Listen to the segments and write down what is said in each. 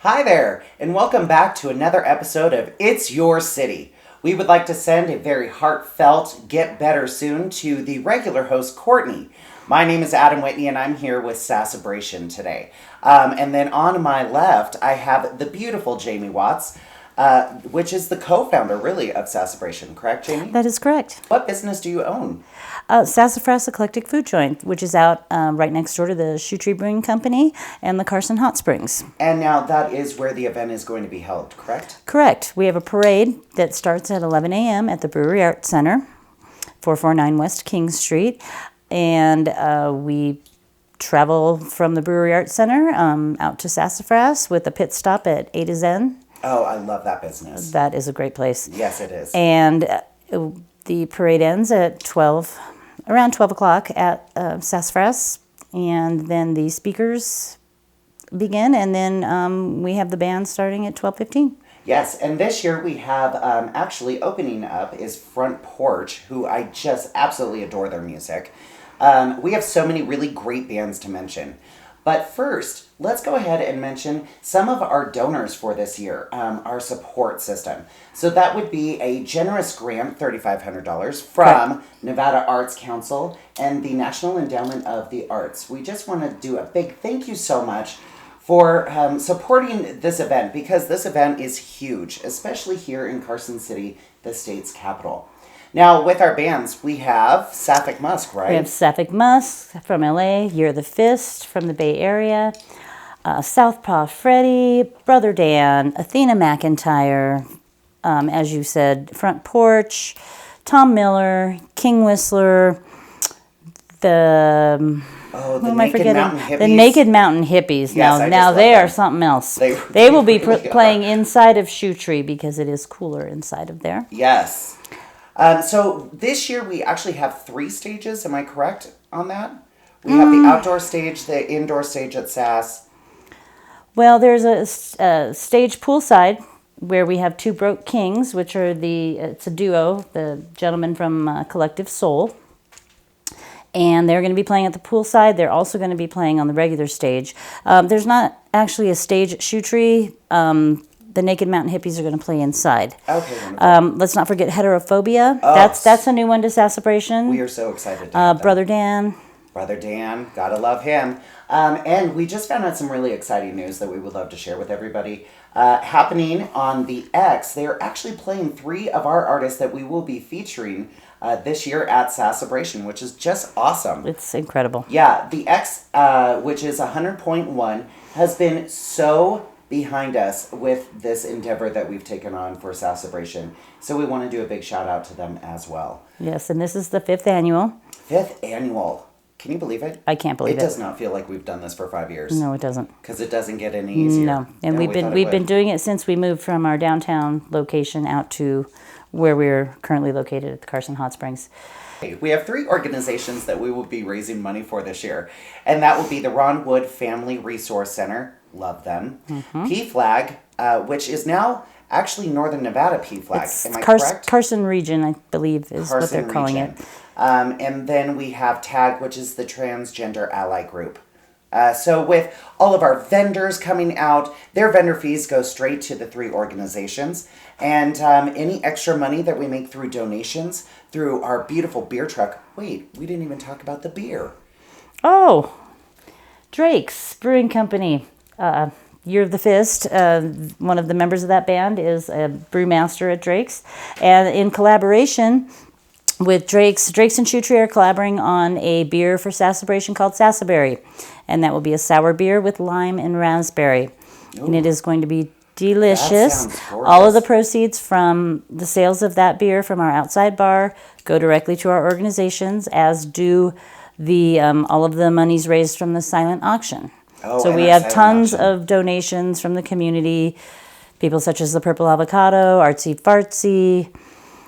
Hi there, and welcome back to another episode of It's Your City. We would like to send a very heartfelt get better soon to the regular host, Courtney. My name is Adam Whitney, and I'm here with Sassabration today. And then on my left, I have the beautiful Jayme Watts, which is the co-founder, really, of Sassabration. Correct, Jayme? That is correct. What business do you own? Sassafras Eclectic Food Joint, which is out right next door to the Shoe Tree Brewing Company and the Carson Hot Springs. And now that is where the event is going to be held, correct? Correct. We have a parade that starts at 11 a.m. at the Brewery Arts Center, 449 West King Street. And we travel from the Brewery Arts Center out to Sassafras with a pit stop at A to Zen. Oh, I love that business. That is a great place. Yes, it is. And the parade ends at around 12 o'clock at Sassafras, and then the speakers begin, and then we have the band starting at 12:15. Yes, and this year we have actually opening up is Front Porch, who I just absolutely adore their music. We have so many really great bands to mention. But first, let's go ahead and mention some of our donors for this year, our support system. So that would be a generous grant, $3,500, from Nevada Arts Council and the National Endowment of the Arts. We just want to do a big thank you so much for supporting this event, because this event is huge, especially here in Carson City, the state's capital. Now, with our bands, we have Sapphic Musk, right? We have Sapphic Musk from LA, You're the Fist from the Bay Area, Southpaw Freddy, Brother Dan, Athena McIntyre, as you said, Front Porch, Tom Miller, King Whistler, the Naked Mountain Hippies. The Naked Mountain Hippies. Yes, now they are something else. They will be really playing inside of Shoe Tree because it is cooler inside of there. Yes. So this year we actually have 3 stages. Am I correct on that? We have the outdoor stage, the indoor stage at Sass. Well, there's a stage poolside where we have 2 Broke Kings, which are it's a duo, the gentlemen from Collective Soul. And they're going to be playing at the poolside. They're also going to be playing on the regular stage. There's not actually a stage at Shoe Tree. The Naked Mountain Hippies are going to play inside. Okay, wonderful. Let's not forget Heterophobia. Oh, that's a new one to Sassabration. We are so excited to have them. Brother Dan. Brother Dan, gotta love him. And we just found out some really exciting news that we would love to share with everybody. Happening on the X, they're actually playing 3 of our artists that we will be featuring this year at Sassabration, which is just awesome. It's incredible. Yeah, the X, which is 100.1, has been so behind us with this endeavor that we've taken on for Sassabration. So we want to do a big shout out to them as well. Yes, and this is the 5th annual. 5th annual. Can you believe it? I can't believe it. It does not feel like we've done this for 5 years. No, it doesn't. Because it doesn't get any easier. No, and we've been doing it since we moved from our downtown location out to where we're currently located at the Carson Hot Springs. We have 3 organizations that we will be raising money for this year, and that will be the Ron Wood Family Resource Center. Love them. Mm-hmm. PFLAG, which is now actually Northern Nevada PFLAG. Am I correct? Carson Region, I believe, is Carson what they're calling it. And then we have TAG, which is the Transgender Ally Group. So with all of our vendors coming out, their vendor fees go straight to the 3 organizations. And any extra money that we make through donations, through our beautiful beer truck. Wait, we didn't even talk about the beer. Oh, Drake's Brewing Company. You're the Fist. One of the members of that band is a brewmaster at Drake's. And in collaboration with Drake's and Shoe Tree are collaborating on a beer for Sassabration called Sassabration. And that will be a sour beer with lime and raspberry. Ooh. And it is going to be delicious. That sounds gorgeous. All of the proceeds from the sales of that beer from our outside bar go directly to our organizations, as do the all of the monies raised from the silent auction. Oh, so we have tons of donations from the community, people such as the Purple Avocado, Artsy Fartsy,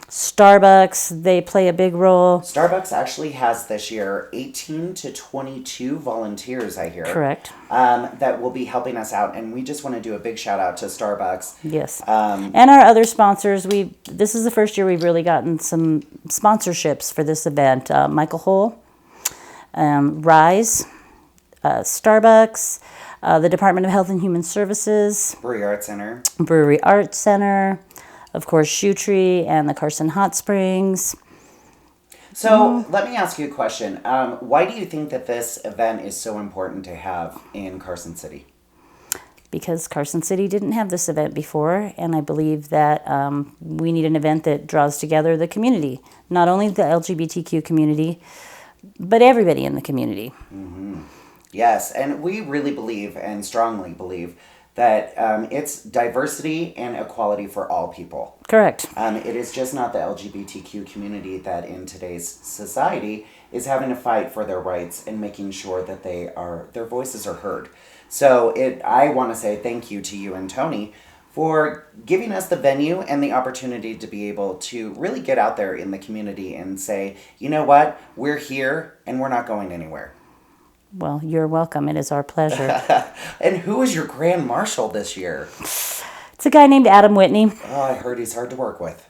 Starbucks, they play a big role. Starbucks actually has this year 18 to 22 volunteers, I hear. Correct. That will be helping us out, and we just want to do a big shout out to Starbucks. Yes. And our other sponsors, this is the first year we've really gotten some sponsorships for this event. Michael Hull, Rise, Starbucks, the Department of Health and Human Services, Brewery Arts Center. Brewery Arts Center, of course, Shoe Tree and the Carson Hot Springs. So let me ask you a question. Why do you think that this event is so important to have in Carson City? Because Carson City didn't have this event before, and I believe that we need an event that draws together the community, not only the LGBTQ community, but everybody in the community. Mm-hmm. Yes, and we really believe and strongly believe that it's diversity and equality for all people. Correct. It is just not the LGBTQ community that in today's society is having to fight for their rights and making sure that their voices are heard. So I want to say thank you to you and Tony for giving us the venue and the opportunity to be able to really get out there in the community and say, you know what, we're here and we're not going anywhere. Well, you're welcome. It is our pleasure. And who is your Grand Marshal this year? It's a guy named Adam Whitney. Oh, I heard he's hard to work with.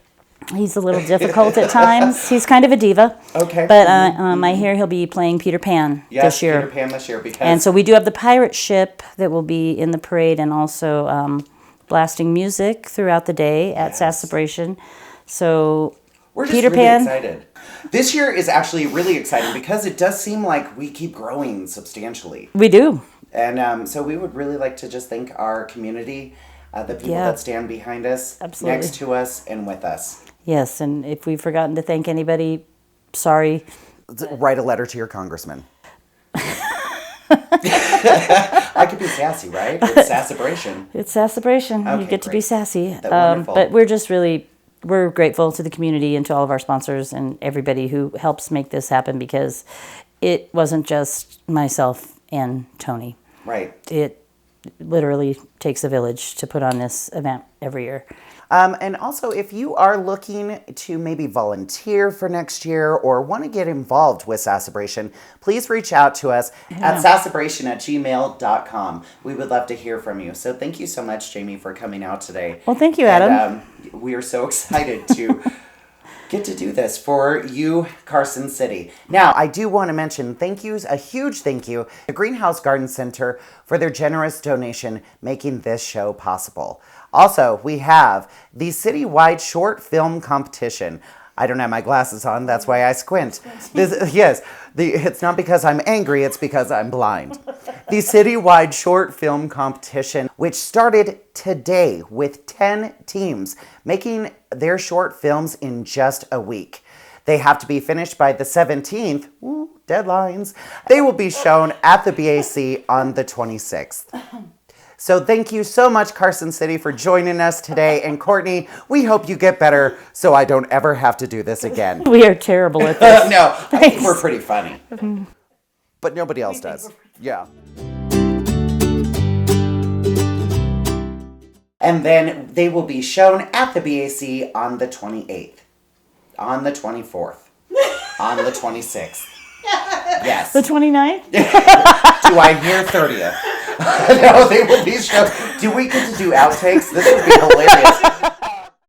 He's a little difficult at times. He's kind of a diva. Okay. But I hear he'll be playing Peter Pan this year. Peter Pan this year. And so we do have the pirate ship that will be in the parade and also blasting music throughout the day at Sassabration. So we're just really excited. This year is actually really exciting because it does seem like we keep growing substantially. We do. And so we would really like to just thank our community, the people that stand behind us, next to us, and with us. Yes, and if we've forgotten to thank anybody, sorry. Write a letter to your congressman. I could be sassy, right? It's Sassabration. It's Sassabration. Okay, you get to be sassy. Wonderful. But we're grateful to the community and to all of our sponsors and everybody who helps make this happen because it wasn't just myself and Tony. Right. It literally takes a village to put on this event every year. And also, if you are looking to maybe volunteer for next year or want to get involved with Sassabration, please reach out to us at sassabration@gmail.com. We would love to hear from you. So thank you so much, Jayme, for coming out today. Well, thank you, Adam. And, we are so excited to get to do this for you, Carson City. Now, I do want to mention a huge thank you to Greenhouse Garden Center for their generous donation making this show possible. Also, we have the citywide short film competition. I don't have my glasses on, that's why I squint. It's not because I'm angry, it's because I'm blind. The citywide short film competition, which started today with 10 teams making their short films in just a week. They have to be finished by the 17th. Ooh, deadlines. They will be shown at the BAC on the 26th. So thank you so much, Carson City, for joining us today. And Courtney, we hope you get better so I don't ever have to do this again. We are terrible at this. No, I think we're pretty funny. But nobody else does. Yeah. And then they will be shown at the BAC on the 28th, on the 24th, on the 26th. Yes. The 29th? Do I hear 30th? No, they will be shown. Do we get to do outtakes? This would be hilarious.